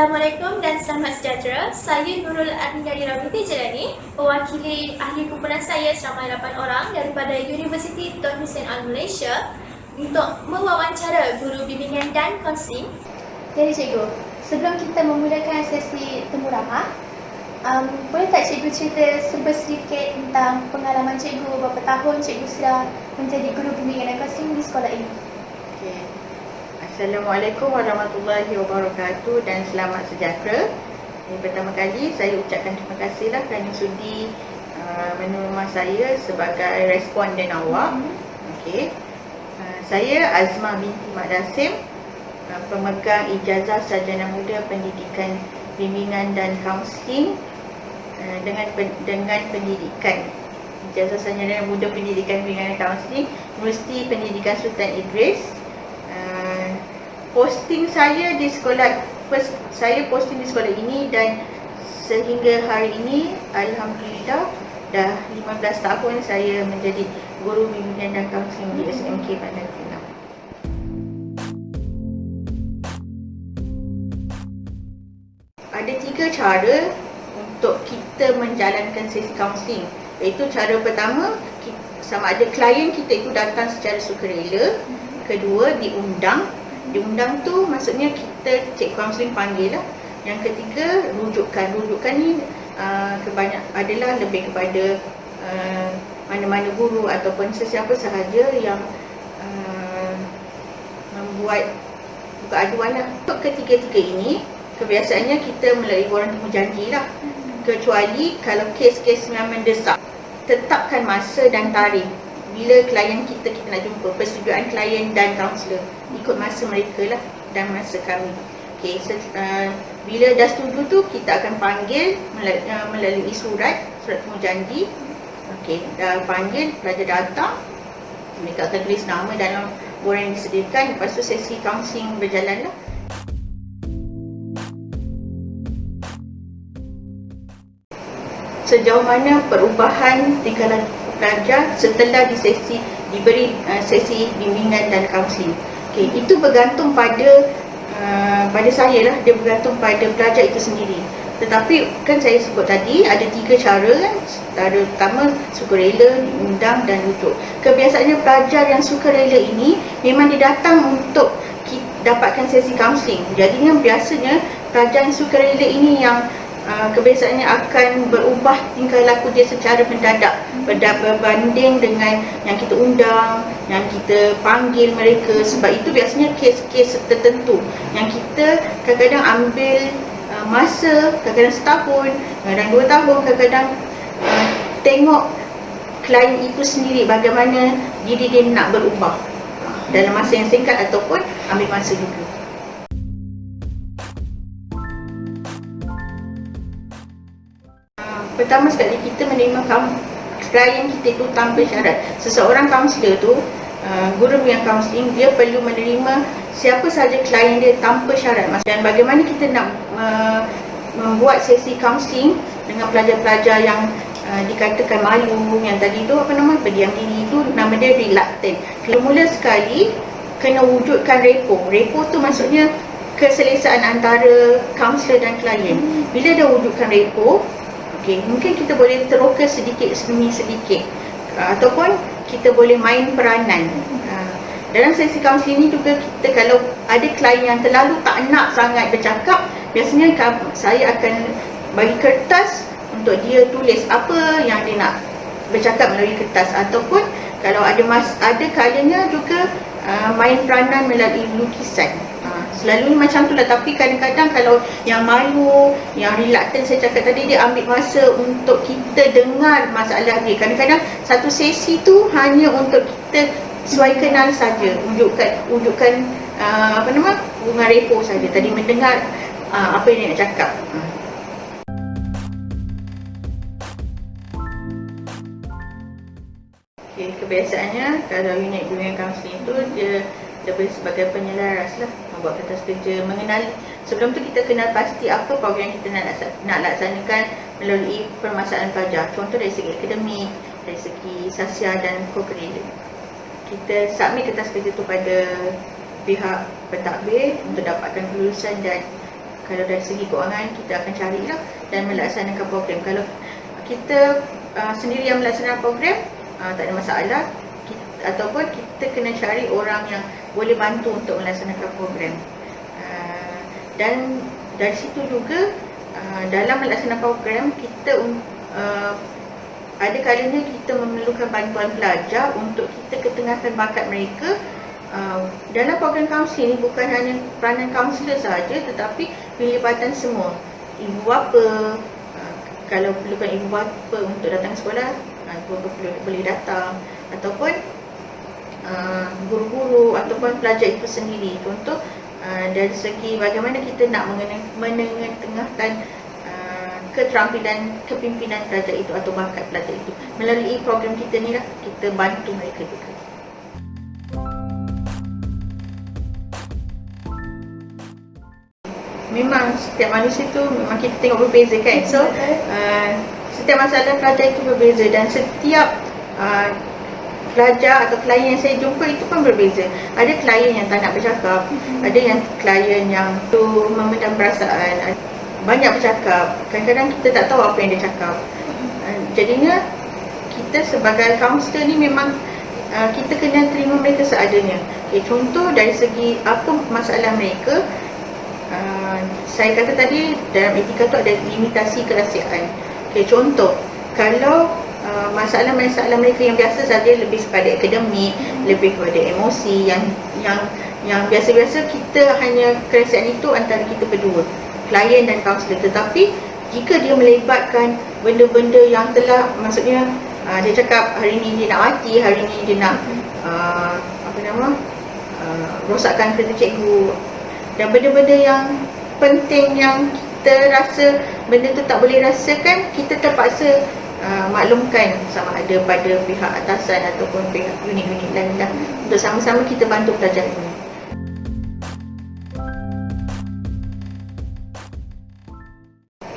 Assalamualaikum dan selamat sejahtera. Saya Nurul Adniyari Ramiti Jelani, mewakili ahli kumpulan saya seramai 8 orang daripada Universiti Tun Hussein Al Malaysia untuk mewawancara guru bimbingan dan kaunseling. Jadi cikgu, sebelum kita memulakan sesi temu ramah, boleh tak cikgu cerita sedikit tentang pengalaman cikgu, berapa tahun cikgu sudah menjadi guru bimbingan dan kaunseling di sekolah ini? Okay. Assalamualaikum warahmatullahi wabarakatuh dan selamat sejahtera. Pertama kali saya ucapkan terima kasihlah kerana sudi menerima saya sebagai responden awak. Okay. Saya Azmah binti Mak Dasim, pemegang ijazah sarjana muda pendidikan bimbingan dan kaunseling dengan pendidikan ijazah sarjana muda pendidikan bimbingan dan kaunseling Universiti Pendidikan Sultan Idris. Posting saya di sekolah, saya posting di sekolah ini dan sehingga hari ini alhamdulillah dah 15 tahun saya menjadi guru bimbingan dan kaunseling di SMK Bandar Pinang. Ada 3 cara untuk kita menjalankan sesi kaunseling, iaitu cara pertama, sama ada klien kita itu datang secara sukarela. Kedua, diundang tu maksudnya kita cik kaunseling panggil lah. Yang ketiga, rujukan ni adalah lebih kepada mana-mana guru ataupun sesiapa sahaja yang membuat buka aduan lah. Untuk ketiga-tiga ini kebiasaannya kita melalui borang temu janji lah, kecuali kalau kes-kes yang mendesak. Tetapkan masa dan tarikh bila klien kita nak jumpa, persetujuan klien dan kaunselor, ikut masa mereka lah dan masa kami. Okay, bila dah setuju tu kita akan panggil melalui surat temu janji. Okay, dah panggil, pelajar datang, mereka akan tulis nama dalam borang yang disediakan. Lepas tu sesi kaunseling berjalan lah. Sejauh mana perubahan tingkah laku pelajar setelah diberi sesi bimbingan dan kaunseling. Okay, itu bergantung pada saya lah, dia bergantung pada pelajar itu sendiri. Tetapi kan saya sebut tadi ada 3 cara kan. Cara pertama sukarela, diundang dan rujuk. Kebiasaannya pelajar yang sukarela ini memang dia datang untuk dapatkan sesi kaunseling. Jadinya biasanya pelajar yang sukarela ini yang kebiasaannya akan berubah tingkah laku dia secara mendadak berbanding dengan yang kita undang, yang kita panggil mereka. Sebab itu biasanya kes-kes tertentu yang kita kadang-kadang ambil masa, kadang-kadang setahun, kadang-kadang 2 tahun, kadang-kadang tengok klien itu sendiri bagaimana diri dia nak berubah dalam masa yang singkat ataupun ambil masa juga. Pertama sekali, kita menerima klien kita itu tanpa syarat. Seseorang kaunselor tu, guru yang kaunseling, dia perlu menerima siapa sahaja klien dia tanpa syarat. Dan bagaimana kita nak membuat sesi kaunseling dengan pelajar-pelajar yang dikatakan malu, yang tadi tu berdiam diri, itu nama dia reluctant. Mula sekali kena wujudkan repo. Repo tu maksudnya keselesaan antara kaunselor dan klien. Bila dah wujudkan repo, okay, mungkin kita boleh teroka sedikit demi sedikit, ataupun kita boleh main peranan. Dalam sesi kaunseling ni juga, kita kalau ada klien yang terlalu tak nak sangat bercakap, biasanya saya akan bagi kertas untuk dia tulis apa yang dia nak bercakap melalui kertas, ataupun kalau ada kalanya juga main peranan melalui lukisan. Selalunya macam tu lah. Tapi kadang-kadang kalau yang malu, yang reluctant saya cakap tadi, dia ambil masa untuk kita dengar masalah dia. Kadang-kadang satu sesi tu hanya untuk kita suai kenal saja, wujudkan hubungan repo saja. Tadi mendengar apa yang dia nak cakap. Okay, kebiasaannya kalau unit bimbingan kaunseling tu dia lebih sebagai penyelaras lah, membuat kertas kerja, mengenali. Sebelum tu kita kenal pasti apa program kita nak laksanakan melalui permasalahan pelajar. Contoh dari segi akademik, dari segi sosial dan co-curricular. Kita submit kertas kerja tu pada pihak pentadbir untuk dapatkan kelulusan dan kalau dari segi kewangan kita akan carilah dan melaksanakan program. Kalau kita sendiri yang melaksanakan program, tak ada masalah. Ataupun kita kena cari orang yang boleh bantu untuk melaksanakan program. Dan dari situ juga dalam melaksanakan program kita ada kalanya kita memerlukan bantuan pelajar untuk kita ketengahkan bakat mereka. Dalam program kaunseling ni bukan hanya peranan kaunselor sahaja, tetapi pelibatan semua. Ibu bapa, kalau perlukan ibu bapa untuk datang ke sekolah, ibu bapa boleh datang. Ataupun guru-guru ataupun pelajar itu sendiri. Contoh dari segi bagaimana kita nak mengetengahkan keterampilan kepimpinan pelajar itu atau bakat pelajar itu. Melalui program kita ni lah, kita bantu mereka juga. Memang setiap manusia tu memang kita tengok berbeza kan. So setiap masalah pelajar itu berbeza dan setiap pelajar atau klien yang saya jumpa itu pun berbeza. Ada klien yang tak nak bercakap, ada yang klien yang tu memendam perasaan, banyak bercakap. Kadang-kadang kita tak tahu apa yang dia cakap. Jadinya kita sebagai kaunselor ni memang kita kena terima mereka seadanya. Contoh dari segi apa masalah mereka, saya kata tadi dalam etika tu ada limitasi kerahsiaan. Contoh, kalau masalah-masalah mereka yang biasa saja, lebih kepada akademik, lebih kepada emosi yang biasa-biasa, kita hanya kerahsiaan itu antara kita berdua, klien dan kaunselor. Tetapi jika dia melibatkan benda-benda yang telah, maksudnya dia cakap hari ni dia nak mati, hari ni dia nak rosakkan kereta cikgu, dan benda-benda yang penting yang kita rasa benda tu tak boleh rasakan, kita terpaksa maklumkan sama ada pada pihak atasan ataupun pihak unit-unit lain lah, untuk sama-sama kita bantu pelajar ini.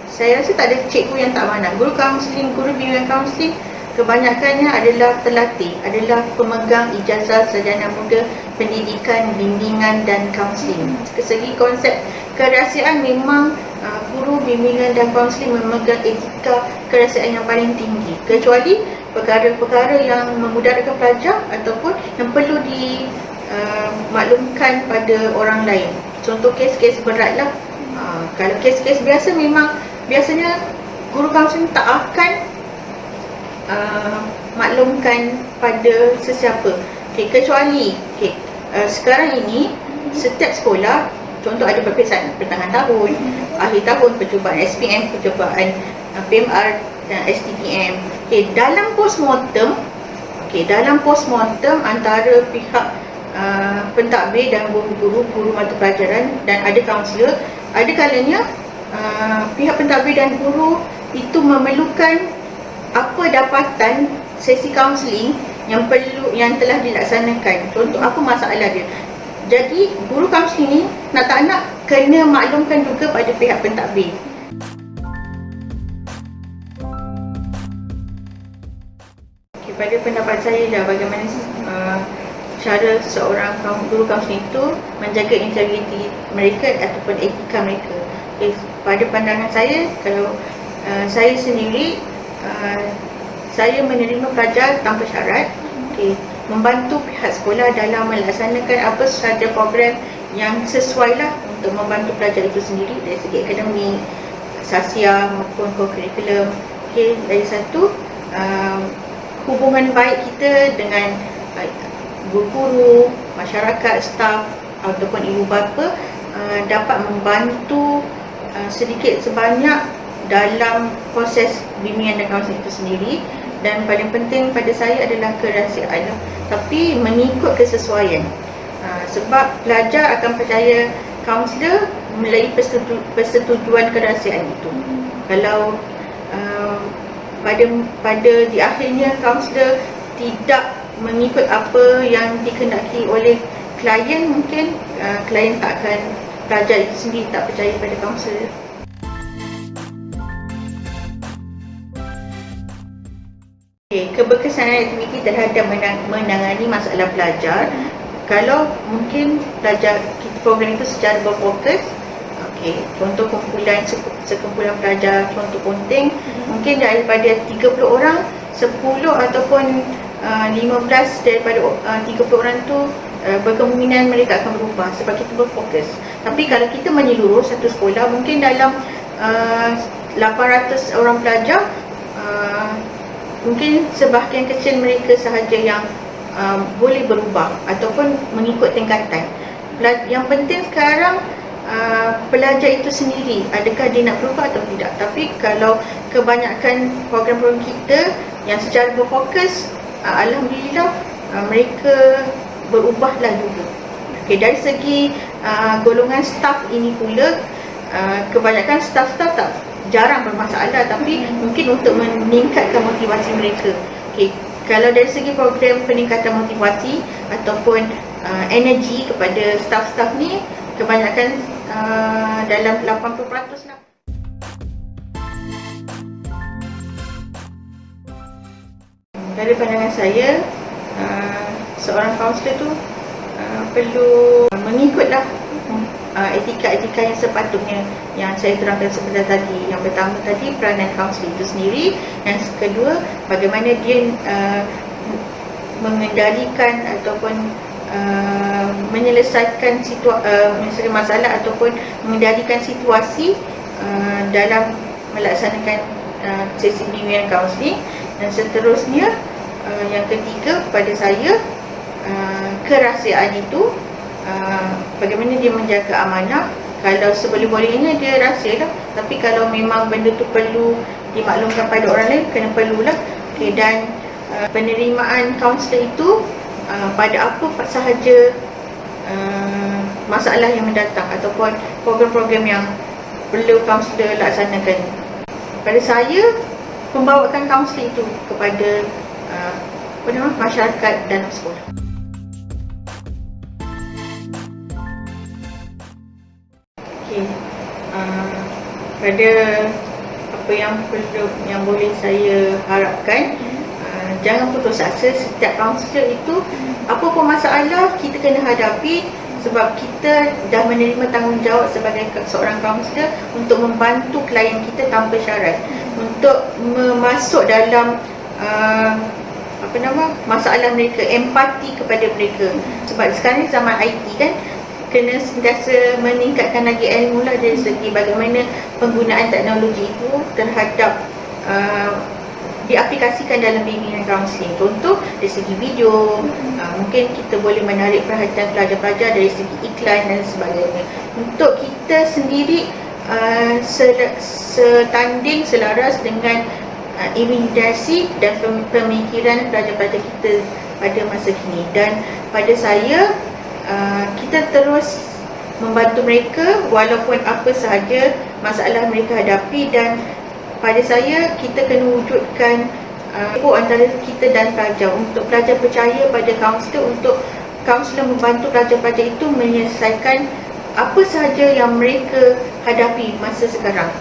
Saya rasa tak ada cikgu yang tak mana. Guru kaunseling, guru bimbingan kaunseling kebanyakannya adalah terlatih, adalah pemegang ijazah sarjana muda pendidikan, bimbingan dan kaunseling. Segi konsep kerahsiaan, memang guru bimbingan dan kaunseling memegang etika kerahsiaan yang paling tinggi, kecuali perkara-perkara yang memudaratkan pelajar ataupun yang perlu dimaklumkan pada orang lain. Contoh kes-kes berat lah. Kalau kes-kes biasa, memang biasanya guru kaunseling tak akan maklumkan pada sesiapa. Kecuali sekarang ini setiap sekolah, contoh ada peperiksaan pertengahan tahun, akhir tahun, percubaan SPM, percubaan PMR dan STPM. Dalam postmortem, antara pihak pentadbir dan guru mata pelajaran dan ada kaunselor, ada kalanya pihak pentadbir dan guru itu memerlukan apa dapatan sesi kaunseling yang telah dilaksanakan. Contoh, apa masalah dia. Jadi guru kaunseling ni nak tak nak kena maklumkan juga pada pihak pentadbir. Pada pendapat saya lah, bagaimana cara seorang guru kaunseling itu menjaga integriti mereka ataupun etika mereka. Pada pandangan saya, kalau saya sendiri, saya menerima pelajar tanpa syarat, membantu pihak sekolah dalam melaksanakan apa sahaja program yang sesuai lah untuk membantu pelajar itu sendiri dari segi akademik, sasiah maupun co-curriculum. Dari satu, hubungan baik kita dengan guru-guru, masyarakat, staf ataupun ibu bapa dapat membantu sedikit sebanyak dalam proses bimbingan dan kaunseling itu sendiri. Dan paling penting pada saya adalah kerahsiaan, tapi mengikut kesesuaian. Sebab pelajar akan percaya kaunselor melalui persetujuan kerahsiaan itu. Kalau pada di akhirnya kaunselor tidak mengikut apa yang dikehendaki oleh klien, mungkin klien tak akan, pelajar itu sendiri tak percaya pada kaunselor. Keberkesanan aktiviti terhadap menangani masalah pelajar. Kalau mungkin pelajar program itu secara berfokus, Contoh kumpulan sekumpulan pelajar contoh Ponteng, mungkin daripada 30 orang 10 ataupun 15 daripada 30 orang tu berkemungkinan mereka akan berubah sebab kita berfokus. Tapi kalau kita menyeluruh satu sekolah, mungkin dalam 800 orang pelajar, mungkin sebahagian kecil mereka sahaja yang boleh berubah ataupun mengikut tingkatan. Yang penting sekarang pelajar itu sendiri, adakah dia nak berubah atau tidak. Tapi kalau kebanyakan program-program kita yang secara berfokus, alhamdulillah mereka berubahlah juga. Dari segi golongan staf ini pula, kebanyakan staf-staf tak jarang bermasalah, tapi mungkin untuk meningkatkan motivasi mereka. Kalau dari segi program peningkatan motivasi ataupun energi kepada staf-staf ni, kebanyakan dalam 80% lah. Dari pandangan saya, seorang kaunselor tu perlu mengikutlah etika-etika yang sepatutnya yang saya terangkan sebentar tadi. Yang pertama tadi, peranan kaunselor itu sendiri. Yang kedua, bagaimana dia mengendalikan ataupun menyelesaikan masalah ataupun mengendalikan situasi dalam melaksanakan sesi bimbingan kaunseling. Dan seterusnya, yang ketiga pada saya, kerahsiaan itu, bagaimana dia menjaga amanah. Kalau seboleh-bolehnya dia rahsia lah, tapi kalau memang benda tu perlu dimaklumkan pada orang lain, kena perlulah. Dan penerimaan kaunselor itu pada apa sahaja masalah yang mendatang ataupun program-program yang perlu kaunselor laksanakan. Pada saya, membawakan kaunselor itu kepada masyarakat dalam sekolah. Pada apa yang boleh saya harapkan, jangan putus asa. Setiap kaunselor itu, apa pun masalah kita kena hadapi, sebab kita dah menerima tanggungjawab sebagai seorang kaunselor untuk membantu klien kita tanpa syarat, untuk masuk dalam masalah mereka, empati kepada mereka. Sebab sekarang ni zaman IT kan, kena sentiasa meningkatkan lagi ilmu lah dari segi bagaimana penggunaan teknologi itu terhadap diaplikasikan dalam bimbingan kaunseling. Contoh dari segi video, mungkin kita boleh menarik perhatian pelajar-pelajar dari segi iklan dan sebagainya, untuk kita sendiri setanding, selaras dengan imitasi dan pemikiran pelajar-pelajar kita pada masa kini. Dan pada saya, kita terus membantu mereka walaupun apa sahaja masalah mereka hadapi. Dan pada saya, kita kena wujudkan antara kita dan pelajar, untuk pelajar percaya pada kaunselor, untuk kaunselor membantu pelajar-pelajar itu menyelesaikan apa sahaja yang mereka hadapi masa sekarang.